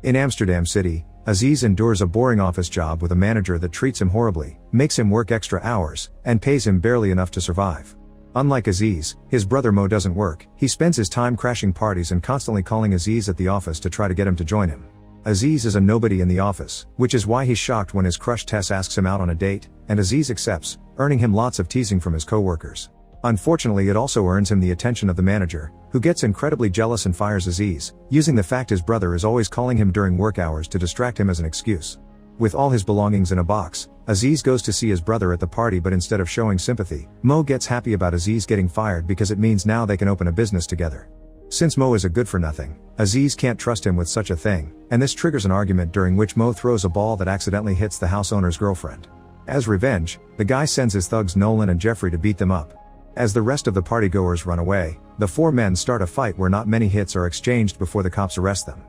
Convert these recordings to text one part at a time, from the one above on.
In Amsterdam City, Aziz endures a boring office job with a manager that treats him horribly, makes him work extra hours, and pays him barely enough to survive. Unlike Aziz, his brother Mo doesn't work. He spends his time crashing parties and constantly calling Aziz at the office to try to get him to join him. Aziz is a nobody in the office, which is why he's shocked when his crush Tess asks him out on a date, and Aziz accepts, earning him lots of teasing from his co-workers. Unfortunately, it also earns him the attention of the manager, who gets incredibly jealous and fires Aziz, using the fact his brother is always calling him during work hours to distract him as an excuse. With all his belongings in a box, Aziz goes to see his brother at the party, but instead of showing sympathy, Mo gets happy about Aziz getting fired because it means now they can open a business together. Since Mo is a good-for-nothing, Aziz can't trust him with such a thing, and this triggers an argument during which Mo throws a ball that accidentally hits the house owner's girlfriend. As revenge, the guy sends his thugs Nolan and Jeffrey to beat them up. As the rest of the partygoers run away, the four men start a fight where not many hits are exchanged before the cops arrest them.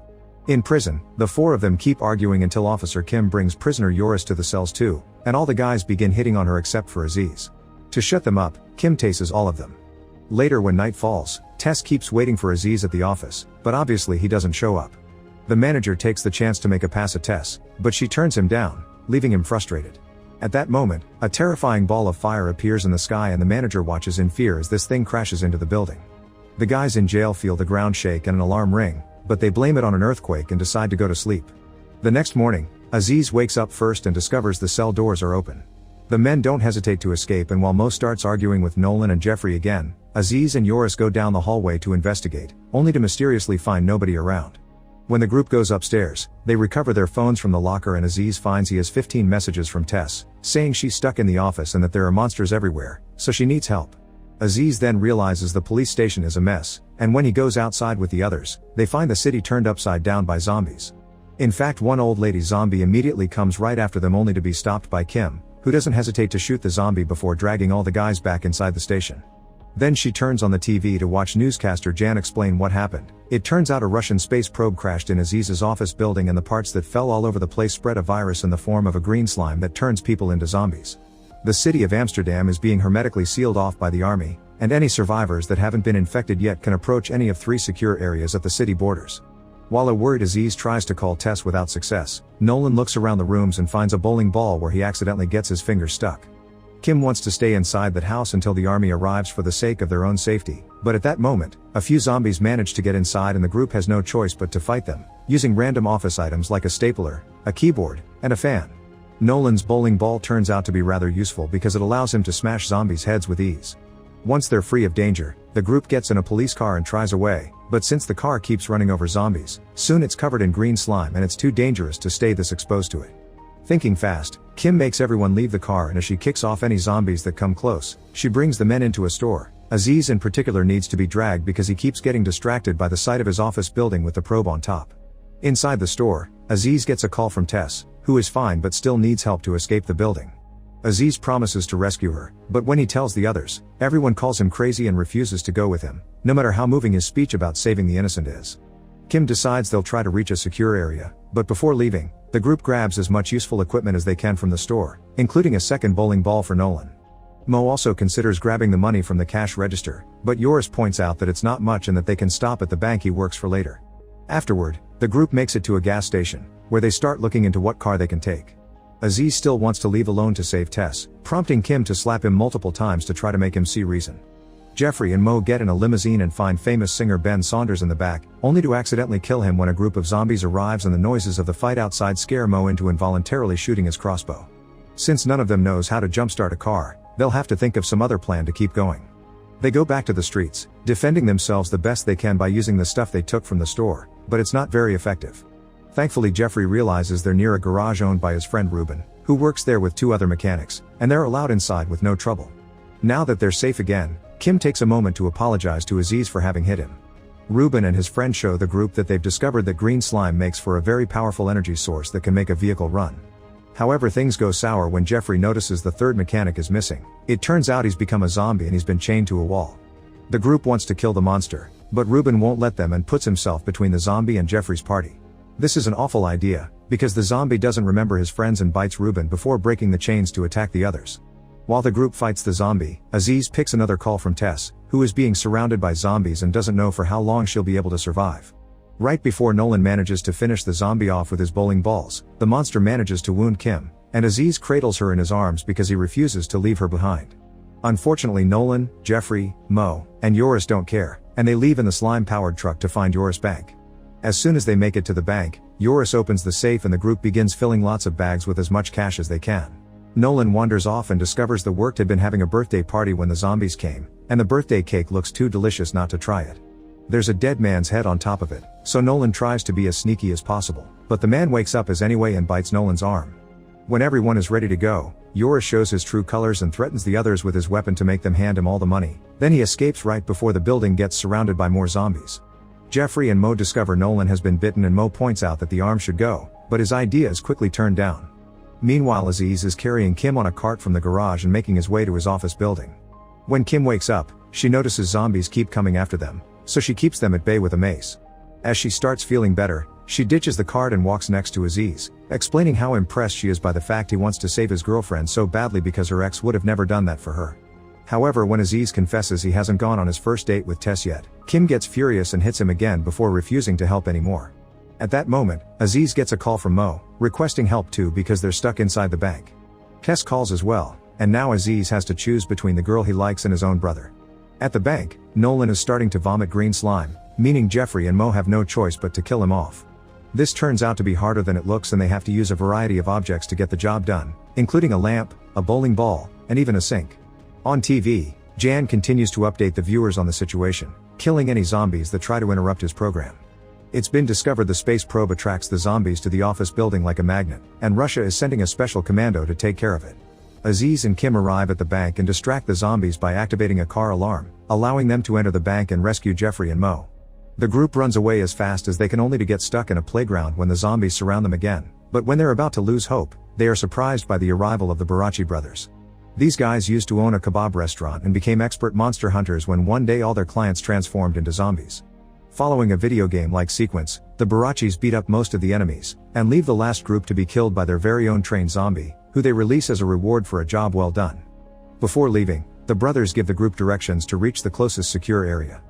In prison, the four of them keep arguing until Officer Kim brings prisoner Yoris to the cells too, and all the guys begin hitting on her except for Aziz. To shut them up, Kim tases all of them. Later, when night falls, Tess keeps waiting for Aziz at the office, but obviously he doesn't show up. The manager takes the chance to make a pass at Tess, but she turns him down, leaving him frustrated. At that moment, a terrifying ball of fire appears in the sky and the manager watches in fear as this thing crashes into the building. The guys in jail feel the ground shake and an alarm ring, but they blame it on an earthquake and decide to go to sleep. The next morning, Aziz wakes up first and discovers the cell doors are open. The men don't hesitate to escape, and while Mo starts arguing with Nolan and Jeffrey again, Aziz and Yoris go down the hallway to investigate, only to mysteriously find nobody around. When the group goes upstairs, they recover their phones from the locker and Aziz finds he has 15 messages from Tess, saying she's stuck in the office and that there are monsters everywhere, so she needs help. Aziz then realizes the police station is a mess, and when he goes outside with the others, they find the city turned upside down by zombies. In fact, one old lady zombie immediately comes right after them, only to be stopped by Kim, who doesn't hesitate to shoot the zombie before dragging all the guys back inside the station. Then she turns on the TV to watch newscaster Jan explain what happened. It turns out a Russian space probe crashed in Aziz's office building, and the parts that fell all over the place spread a virus in the form of a green slime that turns people into zombies. The city of Amsterdam is being hermetically sealed off by the army, and any survivors that haven't been infected yet can approach any of 3 secure areas at the city borders. While a worried Aziz tries to call Tess without success, Nolan looks around the rooms and finds a bowling ball where he accidentally gets his finger stuck. Kim wants to stay inside that house until the army arrives for the sake of their own safety, but at that moment, a few zombies manage to get inside and the group has no choice but to fight them, using random office items like a stapler, a keyboard, and a fan. Nolan's bowling ball turns out to be rather useful because it allows him to smash zombies' heads with ease. Once they're free of danger, the group gets in a police car and tries away, but since the car keeps running over zombies, soon it's covered in green slime and it's too dangerous to stay this exposed to it. Thinking fast, Kim makes everyone leave the car, and as she kicks off any zombies that come close, she brings the men into a store. Aziz in particular needs to be dragged because he keeps getting distracted by the sight of his office building with the probe on top. Inside the store, Aziz gets a call from Tess, who is fine but still needs help to escape the building. Aziz promises to rescue her, but when he tells the others, everyone calls him crazy and refuses to go with him, no matter how moving his speech about saving the innocent is. Kim decides they'll try to reach a secure area, but before leaving, the group grabs as much useful equipment as they can from the store, including a second bowling ball for Nolan. Mo also considers grabbing the money from the cash register, but Yoris points out that it's not much and that they can stop at the bank he works for later. Afterward, the group makes it to a gas station, where they start looking into what car they can take. Aziz still wants to leave alone to save Tess, prompting Kim to slap him multiple times to try to make him see reason. Jeffrey and Mo get in a limousine and find famous singer Ben Saunders in the back, only to accidentally kill him when a group of zombies arrives and the noises of the fight outside scare Mo into involuntarily shooting his crossbow. Since none of them knows how to jumpstart a car, they'll have to think of some other plan to keep going. They go back to the streets, defending themselves the best they can by using the stuff they took from the store, but it's not very effective. Thankfully, Jeffrey realizes they're near a garage owned by his friend Ruben, who works there with 2 other mechanics, and they're allowed inside with no trouble. Now that they're safe again, Kim takes a moment to apologize to Aziz for having hit him. Ruben and his friend show the group that they've discovered that green slime makes for a very powerful energy source that can make a vehicle run. However, things go sour when Jeffrey notices the 3rd mechanic is missing. It turns out he's become a zombie and he's been chained to a wall. The group wants to kill the monster, but Ruben won't let them and puts himself between the zombie and Jeffrey's party. This is an awful idea, because the zombie doesn't remember his friends and bites Ruben before breaking the chains to attack the others. While the group fights the zombie, Aziz picks another call from Tess, who is being surrounded by zombies and doesn't know for how long she'll be able to survive. Right before Nolan manages to finish the zombie off with his bowling balls, the monster manages to wound Kim, and Aziz cradles her in his arms because he refuses to leave her behind. Unfortunately, Nolan, Jeffrey, Mo, and Yoris don't care, and they leave in the slime-powered truck to find Yoris' bank. As soon as they make it to the bank, Yoris opens the safe and the group begins filling lots of bags with as much cash as they can. Nolan wanders off and discovers the work had been having a birthday party when the zombies came, and the birthday cake looks too delicious not to try it. There's a dead man's head on top of it, so Nolan tries to be as sneaky as possible, but the man wakes up anyway and bites Nolan's arm. When everyone is ready to go, Yoris shows his true colors and threatens the others with his weapon to make them hand him all the money, then he escapes right before the building gets surrounded by more zombies. Jeffrey and Mo discover Nolan has been bitten and Mo points out that the arm should go, but his idea is quickly turned down. Meanwhile, Aziz is carrying Kim on a cart from the garage and making his way to his office building. When Kim wakes up, she notices zombies keep coming after them, so she keeps them at bay with a mace. As she starts feeling better, she ditches the cart and walks next to Aziz, explaining how impressed she is by the fact he wants to save his girlfriend so badly because her ex would have never done that for her. However, when Aziz confesses he hasn't gone on his first date with Tess yet, Kim gets furious and hits him again before refusing to help anymore. At that moment, Aziz gets a call from Mo, requesting help too because they're stuck inside the bank. Tess calls as well, and now Aziz has to choose between the girl he likes and his own brother. At the bank, Nolan is starting to vomit green slime, meaning Jeffrey and Mo have no choice but to kill him off. This turns out to be harder than it looks and they have to use a variety of objects to get the job done, including a lamp, a bowling ball, and even a sink. On TV, Jan continues to update the viewers on the situation, killing any zombies that try to interrupt his program. It's been discovered the space probe attracts the zombies to the office building like a magnet, and Russia is sending a special commando to take care of it. Aziz and Kim arrive at the bank and distract the zombies by activating a car alarm, allowing them to enter the bank and rescue Jeffrey and Mo. The group runs away as fast as they can only to get stuck in a playground when the zombies surround them again, but when they're about to lose hope, they are surprised by the arrival of the Barachi brothers. These guys used to own a kebab restaurant and became expert monster hunters when one day all their clients transformed into zombies. Following a video game-like sequence, the Barachis beat up most of the enemies, and leave the last group to be killed by their very own trained zombie, who they release as a reward for a job well done. Before leaving, the brothers give the group directions to reach the closest secure area.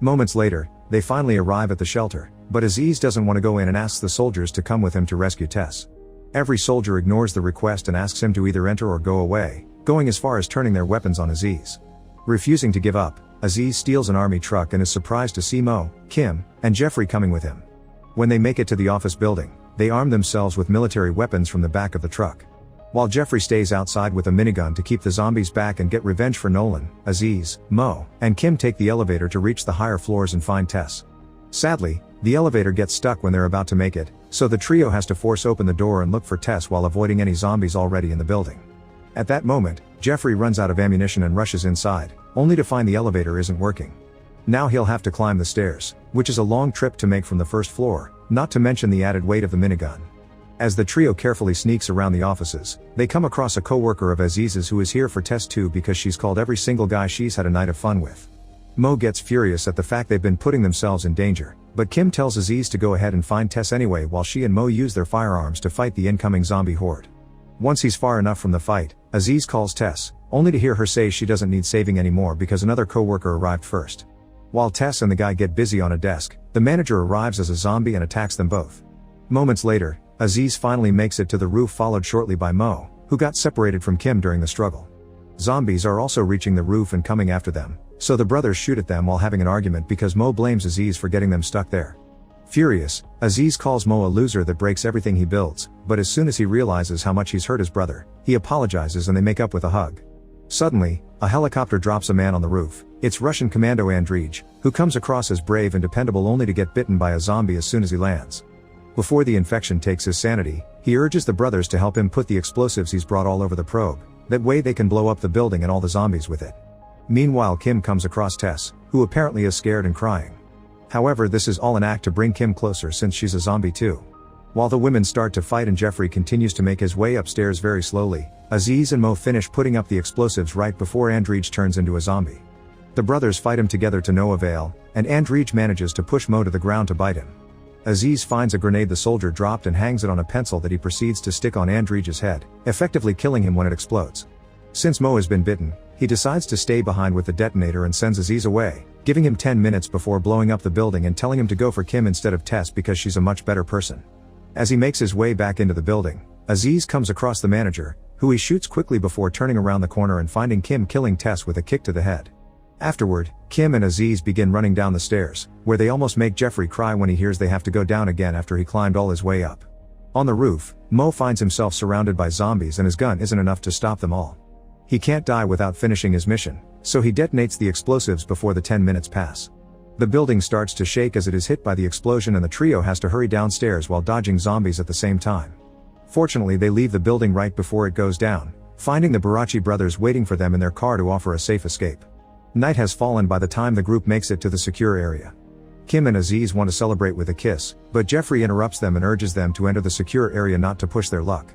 Moments later, they finally arrive at the shelter, but Aziz doesn't want to go in and asks the soldiers to come with him to rescue Tess. Every soldier ignores the request and asks him to either enter or go away, going as far as turning their weapons on Aziz. Refusing to give up, Aziz steals an army truck and is surprised to see Mo, Kim, and Jeffrey coming with him. When they make it to the office building, they arm themselves with military weapons from the back of the truck. While Jeffrey stays outside with a minigun to keep the zombies back and get revenge for Nolan, Aziz, Mo, and Kim take the elevator to reach the higher floors and find Tess. Sadly, the elevator gets stuck when they're about to make it, so the trio has to force open the door and look for Tess while avoiding any zombies already in the building. At that moment, Jeffrey runs out of ammunition and rushes inside, only to find the elevator isn't working. Now he'll have to climb the stairs, which is a long trip to make from the first floor, not to mention the added weight of the minigun. As the trio carefully sneaks around the offices, they come across a co-worker of Aziz's who is here for Tess too because she's called every single guy she's had a night of fun with. Mo gets furious at the fact they've been putting themselves in danger, but Kim tells Aziz to go ahead and find Tess anyway while she and Mo use their firearms to fight the incoming zombie horde. Once he's far enough from the fight, Aziz calls Tess, only to hear her say she doesn't need saving anymore because another co-worker arrived first. While Tess and the guy get busy on a desk, the manager arrives as a zombie and attacks them both. Moments later, Aziz finally makes it to the roof, followed shortly by Mo, who got separated from Kim during the struggle. Zombies are also reaching the roof and coming after them, so the brothers shoot at them while having an argument because Mo blames Aziz for getting them stuck there. Furious, Aziz calls Mo a loser that breaks everything he builds, but as soon as he realizes how much he's hurt his brother, he apologizes and they make up with a hug. Suddenly, a helicopter drops a man on the roof. It's Russian commando Andrij, who comes across as brave and dependable only to get bitten by a zombie as soon as he lands. Before the infection takes his sanity, he urges the brothers to help him put the explosives he's brought all over the probe, that way they can blow up the building and all the zombies with it. Meanwhile, Kim comes across Tess, who apparently is scared and crying. However, this is all an act to bring Kim closer since she's a zombie too. While the women start to fight and Jeffrey continues to make his way upstairs very slowly, Aziz and Mo finish putting up the explosives right before Andrij turns into a zombie. The brothers fight him together to no avail, and Andrij manages to push Mo to the ground to bite him. Aziz finds a grenade the soldier dropped and hangs it on a pencil that he proceeds to stick on Andrij's head, effectively killing him when it explodes. Since Mo has been bitten, he decides to stay behind with the detonator and sends Aziz away, giving him 10 minutes before blowing up the building and telling him to go for Kim instead of Tess because she's a much better person. As he makes his way back into the building, Aziz comes across the manager, who he shoots quickly before turning around the corner and finding Kim killing Tess with a kick to the head. Afterward, Kim and Aziz begin running down the stairs, where they almost make Jeffrey cry when he hears they have to go down again after he climbed all his way up. On the roof, Mo finds himself surrounded by zombies and his gun isn't enough to stop them all. He can't die without finishing his mission, so he detonates the explosives before the 10 minutes pass. The building starts to shake as it is hit by the explosion and the trio has to hurry downstairs while dodging zombies at the same time. Fortunately, they leave the building right before it goes down, finding the Barachi brothers waiting for them in their car to offer a safe escape. Night has fallen by the time the group makes it to the secure area. Kim and Aziz want to celebrate with a kiss, but Jeffrey interrupts them and urges them to enter the secure area not to push their luck.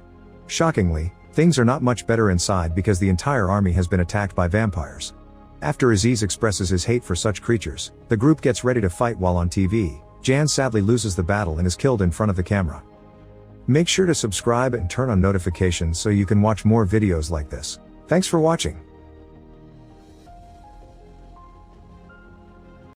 Shockingly, things are not much better inside because the entire army has been attacked by vampires. After Aziz expresses his hate for such creatures, the group gets ready to fight while on TV. Jan sadly loses the battle and is killed in front of the camera. Make sure to subscribe and turn on notifications so you can watch more videos like this. Thanks for watching.